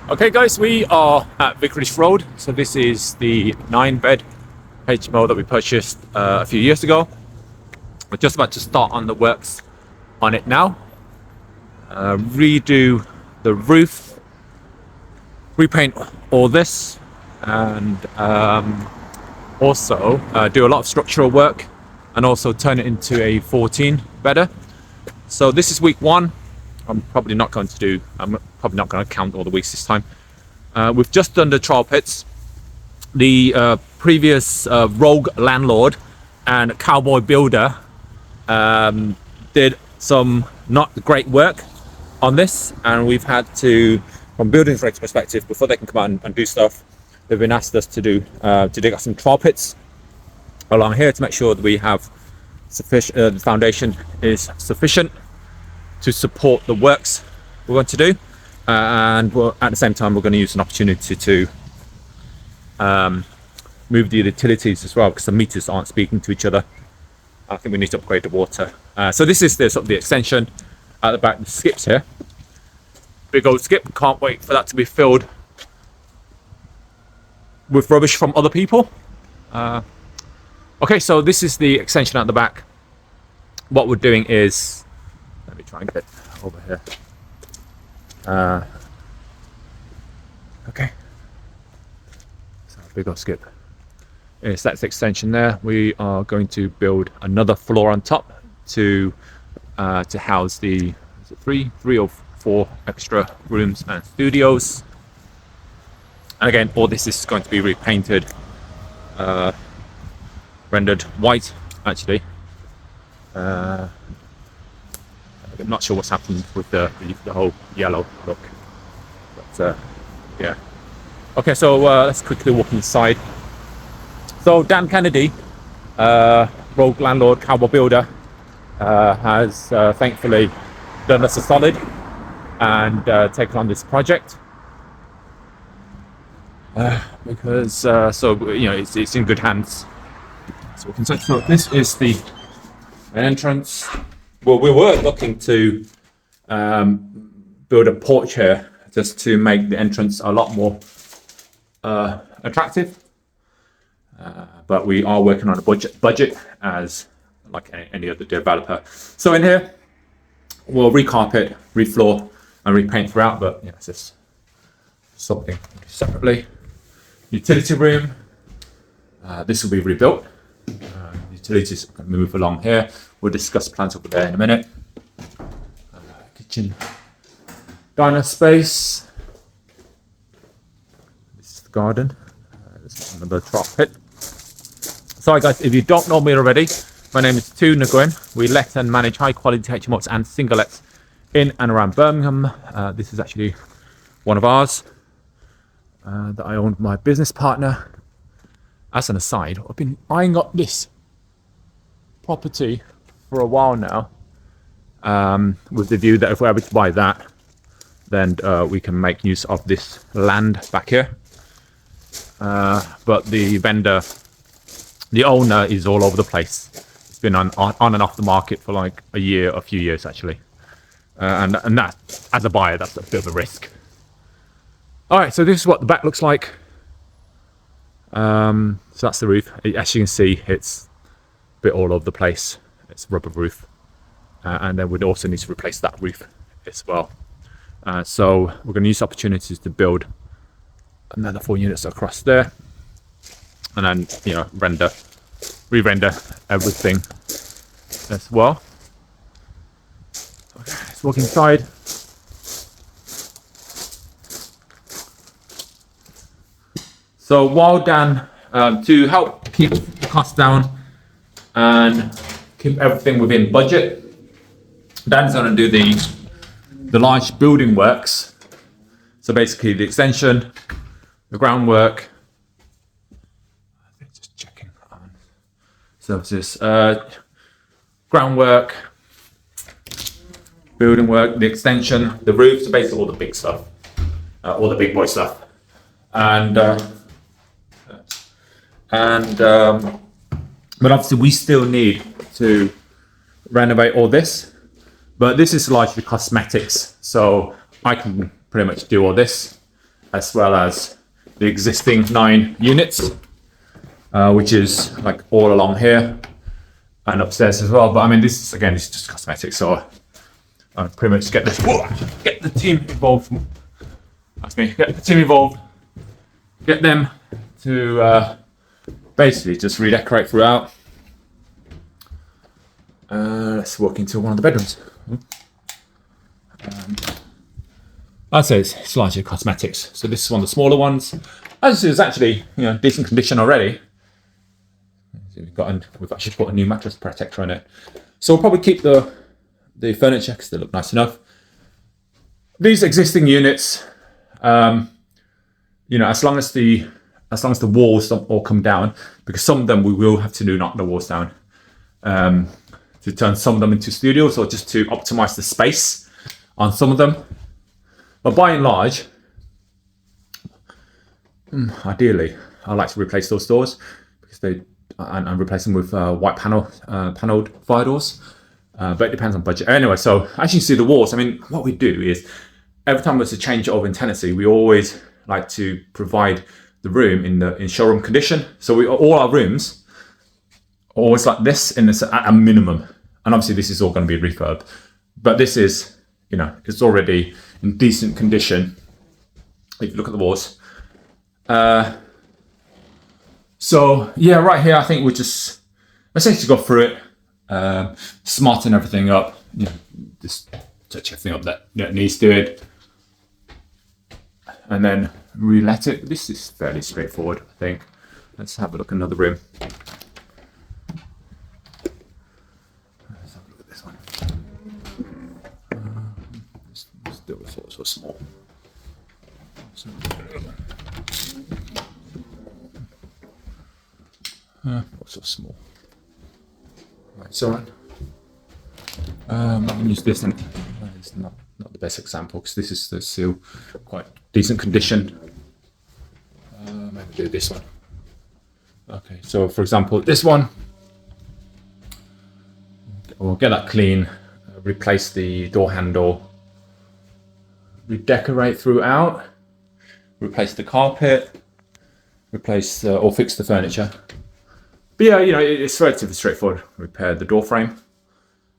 Okay guys, we are at Vicarage Road. So this is the 9-bed HMO that we purchased a few years ago. We're just about to start on the works on it now. Redo the roof, repaint all this, and also do a lot of structural work and also turn it into a 14-bedder. So this is week one. I'm probably not going to count all the weeks this time. We've just done the trial pits. The previous rogue landlord and cowboy builder did some not great work on this, and we've had to, from building regs perspective, before they can come out and do stuff, they've been asked us to dig up some trial pits along here to make sure that we have sufficient, the foundation is sufficient to support the works we're going to do, and at the same time we're going to use an opportunity to move the utilities as well, because the meters aren't speaking to each other. I think we need to upgrade the water. So this is the sort of the extension at the back. The skips here, big old skip. Can't wait for that to be filled with rubbish from other people. Okay, so this is the extension at the back. What we're doing is, let me try and get over here. Okay, so big old skip. Yes, that's the extension there. We are going to build another floor on top to house the three or four extra rooms and studios. And again, all this is going to be repainted, rendered white actually. I'm not sure what's happened with the whole yellow look, but yeah. Okay, so let's quickly walk inside. So Dan Kennedy, rogue landlord, cowboy builder, has thankfully done us a solid and taken on this project because so you know it's in good hands. So we can say, so this is the entrance. Well, we were looking to build a porch here just to make the entrance a lot more attractive, but we are working on a budget as like any other developer. So in here we'll recarpet, refloor and repaint throughout, but yeah, it's just something separately. Utility room, this will be rebuilt. Utilities can move along here. We'll discuss plans over there in a minute. Kitchen, diner space. This is the garden. This is another trial pit. Sorry guys, if you don't know me already, my name is Nguyen. We let and manage high quality HMOs and singlets in and around Birmingham. This is actually one of ours that I own with my business partner. As an aside, I've been eyeing up this property for a while now, with the view that if we're able to buy that, then we can make use of this land back here. But the vendor, the owner, is all over the place. It's been on and off the market for like a few years actually, and that, as a buyer, that's a bit of a risk. All right, so this is what the back looks like. So that's the roof. As you can see, it's a bit all over the place. It's a rubber roof, and then we'd also need to replace that roof as well. So we're going to use opportunities to build another 4 units across there, and then re-render everything as well. Okay, let's walk inside. So while Dan, to help keep the costs down and keep everything within budget, Dan's going to do the large building works. So basically the extension, the groundwork, just checking on services, groundwork, building work, the extension, the roof, so basically all the big stuff, all the big boy stuff. But obviously we still need to renovate all this, but this is largely cosmetics, so I can pretty much do all this as well as the existing 9 units, which is like all along here and upstairs as well. But I mean, this is just cosmetic, so I pretty much get the team involved. That's me. Get the team involved. Get them to basically just redecorate throughout. Let's walk into one of the bedrooms. I'd say it's largely cosmetics. So this is one of the smaller ones. As you see, it's actually decent condition already. We've actually put a new mattress protector on it. So we'll probably keep the furniture because they look nice enough. These existing units, as long as the walls don't all come down, because some of them we will have to knock the walls down to turn some of them into studios, or just to optimize the space on some of them. But by and large, ideally, I like to replace those doors because and replace them with white paneled fire doors. But it depends on budget. Anyway, so as you can see, the walls. I mean, what we do is every time there's a change over in tenancy, we always like to provide the room in showroom condition. So all our rooms are always like this at a minimum. And obviously, this is all going to be refurb, but this is it's already in decent condition. If you look at the walls. So yeah, right here, I think we just essentially go through it, smarten everything up, just touch everything up that needs doing, and then relet it. This is fairly straightforward, I think. Let's have a look at another room. Let's have a look at this one. It's still so small. So small. Right, so I'm going to use this, and it's not the best example because this is still quite decent condition. Maybe do this one. Okay, so for example, this one, we'll get that clean, replace the door handle, redecorate throughout, replace the carpet, replace or fix the furniture. But yeah, it's relatively straightforward. Repair the door frame.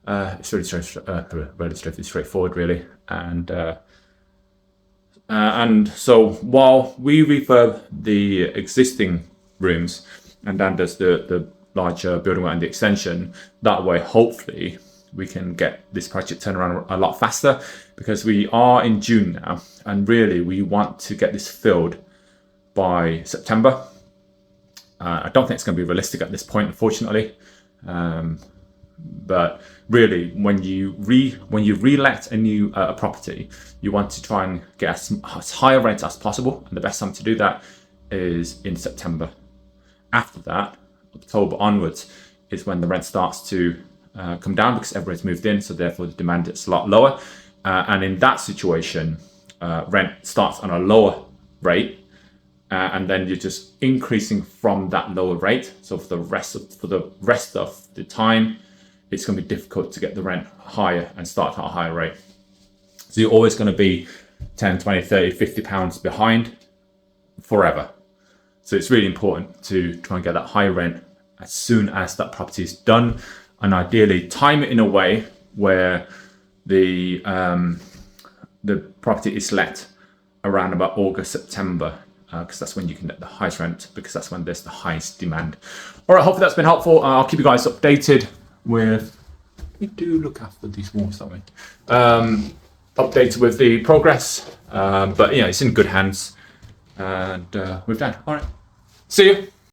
It's relatively straightforward, really. And so while we refurb the existing rooms, and Dan does the larger building and the extension, that way, hopefully, we can get this project turned around a lot faster, because we are in June now, and really we want to get this filled by September. I don't think it's going to be realistic at this point, unfortunately. But really, when you relet a new property, you want to try and get as high a rent as possible, and the best time to do that is in September. After that, October onwards is when the rent starts to come down, because everyone's moved in, so therefore the demand is a lot lower. And in that situation, rent starts on a lower rate. And then you're just increasing from that lower rate. So for the rest of the time, it's going to be difficult to get the rent higher and start at a higher rate. So you're always going to be 10, 20, 30, 50 pounds behind forever. So it's really important to try and get that higher rent as soon as that property is done, and ideally time it in a way where the property is let around about August, September. Because that's when you can get the highest rent, because that's when there's the highest demand. All right, hopefully that's been helpful. I'll keep you guys updated with. We do look after these walls, don't we? Updated with the progress, but it's in good hands, and we've done. All right, see you.